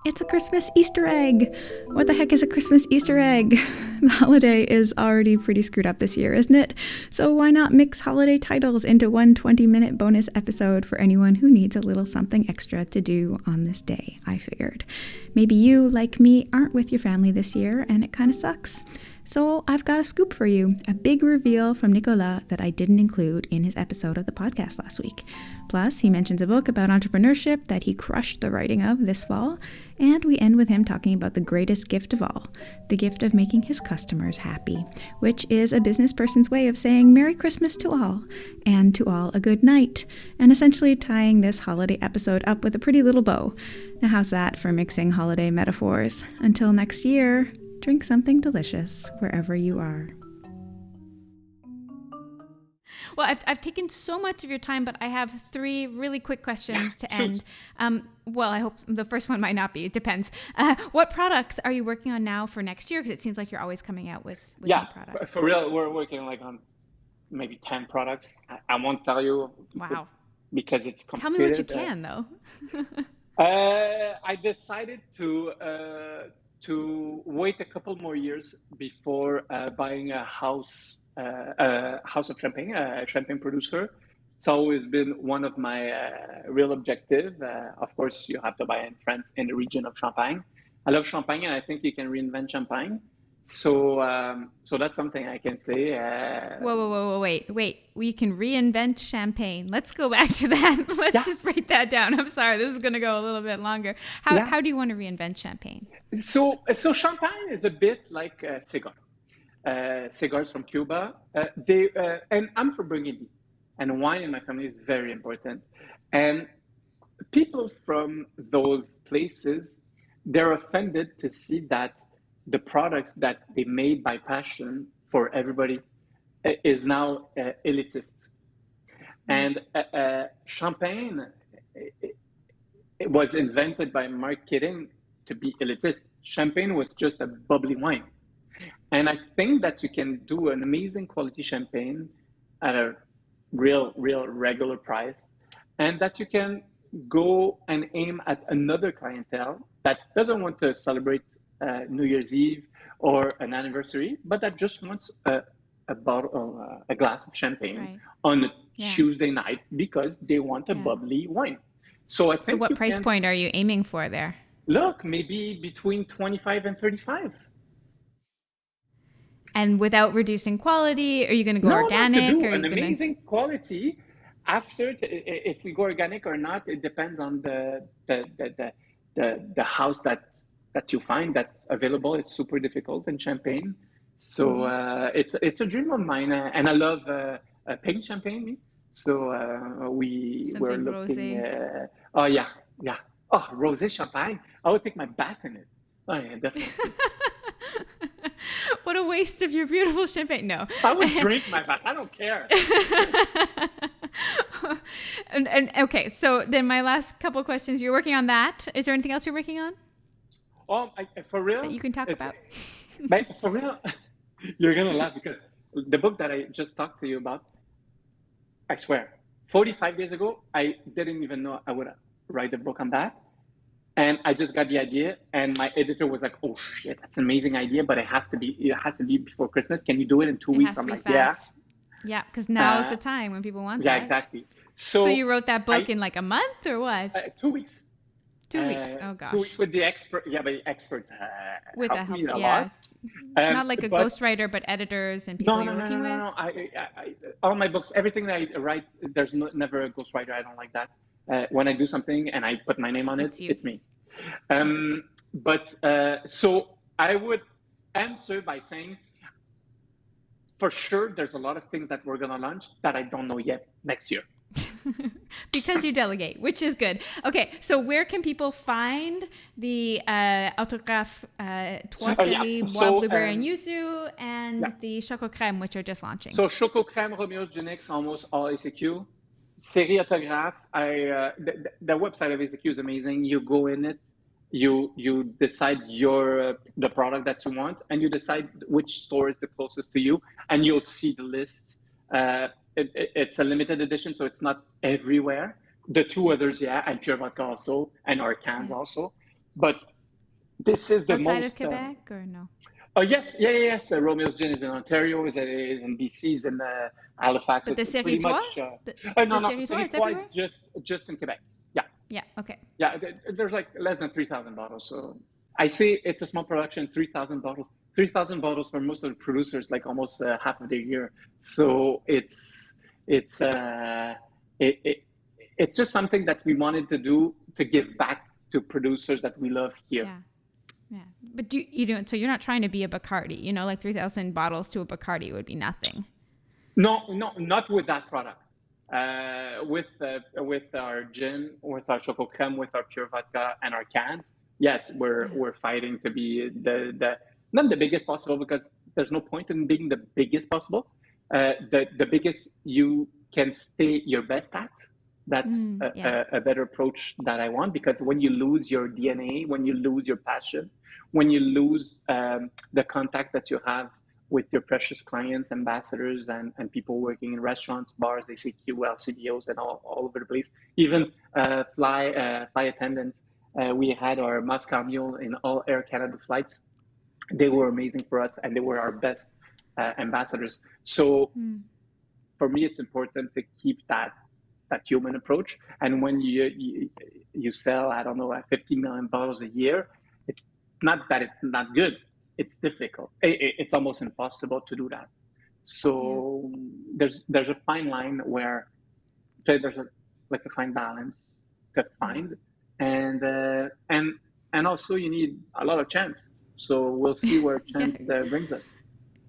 It's a Christmas Easter egg. What the heck is a Christmas Easter egg? The holiday is already pretty screwed up this year, isn't it? So why not mix holiday titles into one 20-minute bonus episode for anyone who needs a little something extra to do on this day, I figured. Maybe you, like me, aren't with your family this year and it kind of sucks. So I've got a scoop for you, a big reveal from Nicolas that I didn't include in his episode of the podcast last week. Plus, he mentions a book about entrepreneurship that he crushed the writing of this fall, and we end with him talking about the greatest gift of all, the gift of making his customers happy, which is a business person's way of saying Merry Christmas to all, and to all a good night, and essentially tying this holiday episode up with a pretty little bow. Now how's that for mixing holiday metaphors? Until next year, drink something delicious wherever you are. Well, I've taken so much of your time, but I have 3 really quick questions to end. Well, I hope the first one might not be. It depends. What products are you working on now for next year? Because it seems like you're always coming out with new products. For real, we're working like on maybe 10 products. I won't tell you. Wow. Because it's complicated. Tell me what you can, though. I decided to wait a couple more years before buying a house of champagne, a champagne producer. It's always been one of my real objectives. Of course, you have to buy in France, in the region of Champagne. I love Champagne, and I think you can reinvent Champagne. So that's something I can say. Whoa, wait. We can reinvent champagne. Let's go back to that. Let's just break that down. I'm sorry, this is going to go a little bit longer. How do you want to reinvent champagne? So champagne is a bit like cigar. Cigars from Cuba. And I'm from Burgundy, and wine in my family is very important. And people from those places, they're offended to see that the products that they made by passion for everybody is now elitist. And champagne, it was invented by marketing to be elitist. Champagne was just a bubbly wine. And I think that you can do an amazing quality champagne at a real regular price, and that you can go and aim at another clientele that doesn't want to celebrate New Year's Eve or an anniversary, but that just wants a glass of champagne on a Tuesday night because they want a bubbly wine. So I think. So what price point are you aiming for there? Look, maybe between 25 and 35. And without reducing quality, are you going to go organic? To do an amazing quality. After, if we go organic or not, it depends on the house that you find that's available. It's super difficult in Champagne, so it's a dream of mine, and I love pink champagne. So we're looking. Rosé champagne. I would take my bath in it. Oh yeah, definitely. What a waste of your beautiful champagne. No. I would drink my bath. I don't care. and okay, so then my last couple of questions. You're working on that. Is there anything else you're working on? For real? That you can talk about? For real, you're going to laugh because the book that I just talked to you about, I swear, 45 days ago, I didn't even know I would write a book on that. And I just got the idea, and my editor was like, "Oh shit, that's an amazing idea, but it has to be before Christmas. Can you do it in 2 weeks?" I'm like, fast. Yeah, because now is the time when people want that. Yeah, exactly. So you wrote that book in like a month or what? 2 weeks. 2 weeks. Oh gosh. 2 weeks with the expert. Yeah, but the experts with helped me a lot. Not like a but, ghostwriter, but editors and people you're working with. No. I all my books, everything that I write, there's never a ghostwriter. I don't like that. When I do something and I put my name on it, it's me. So I would answer by saying, for sure, there's a lot of things that we're going to launch that I don't know yet next year. Because you delegate, which is good. Okay, so where can people find the autographe Trois Séries, Bois, Blueberry, and Yuzu, and the Choco Crème, which are just launching? So Choco Crème, Romeo's Genix, almost all ACQ. Série Autographe, the website of ACQ is amazing. You go in it, you decide the product that you want, and you decide which store is the closest to you, and you'll see the list. It's a limited edition, so it's not everywhere. The 2 others, and Pure Vodka also, and our cans also. But this is the Outside of most. Quebec or no? Oh yes, yeah, yeah, yes. Romeo's Gin is in Ontario, is in BC, is in Halifax. But the It's pretty Territoire? much. The No, no, Territoire, it's Siripois is everywhere? just in Quebec. Yeah, Yeah, okay. yeah. There's like less than 3,000 bottles. So I say it's a small production. 3,000 bottles. 3,000 bottles for most of the producers, like almost half of the year. So it's it, it it's just something that we wanted to do to give back to producers that we love here. Yeah. Yeah. But you don't, so you're not trying to be a Bacardi, like 3,000 bottles to a Bacardi would be nothing. No, no, not with that product. With our gin, with our choco creme, with our pure vodka, and our cans, yes, Yeah. we're fighting to be the not the biggest possible because there's no point in being the biggest possible. The biggest you can stay your best at. That's Yeah. a better approach that I want because when you lose your DNA, when you lose your passion, when you lose the contact that you have with your precious clients, ambassadors, and people working in restaurants, bars, ACQ, LCBOs, and all over the place. Even fly attendants. We had our Moscow Mule in all Air Canada flights. They were amazing for us, and they were our best ambassadors. So for me, it's important to keep that human approach. And when you sell, I don't know, 50 million bottles a year, it's not that it's not good. It's difficult. It's almost impossible to do that. Yeah. So there's a fine line where there's a like a fine balance to Yeah. find, and and also you need a lot of chance. So we'll see where Yeah. chance brings us.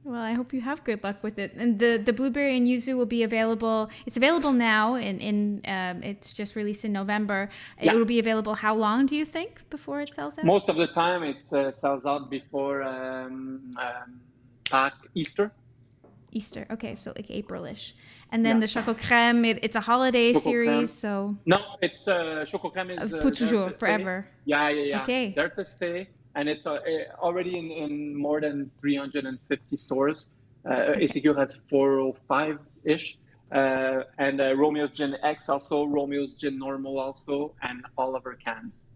Well, I hope you have good luck with it. And the blueberry and yuzu will be available. It's available now, it's just released in November. It Yeah, will be available how long do you think before it sells out? most of the time it sells out before Pâques, Easter. Easter. Okay, so like April-ish. And then Yeah, the choco creme, it's a holiday choco series, creme. so No, it's choco creme is pour there toujours, to stay. forever. Yeah, yeah, yeah, Okay. there to stay, and it's already in more than 350 stores. Okay. ACQ has 405 ish, and Romeo's Gin X also, Romeo's Gin Normal also, and all of our cans.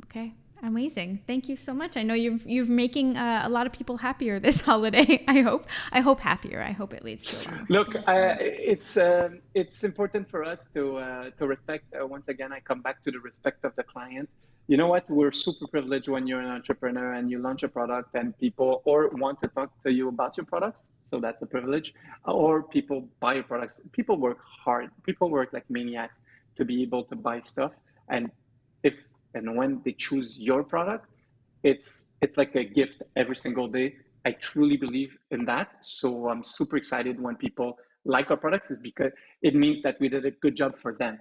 Okay. Amazing. Thank you so much. I know you're making a lot of people happier this holiday. I hope. I hope happier. I hope it leads to a lot more Look, happiness for you. it's important for us to respect. Once again, I come back to the respect of the client. You know what? We're super privileged when you're an entrepreneur and you launch a product and people or want to talk to you about your products. So that's a privilege. Or people buy your products. People work hard. People work like maniacs to be able to buy stuff. And if and when they choose your product, it's like a gift every single day. I truly believe in that. So I'm super excited when people like our products is because it means that we did a good job for them.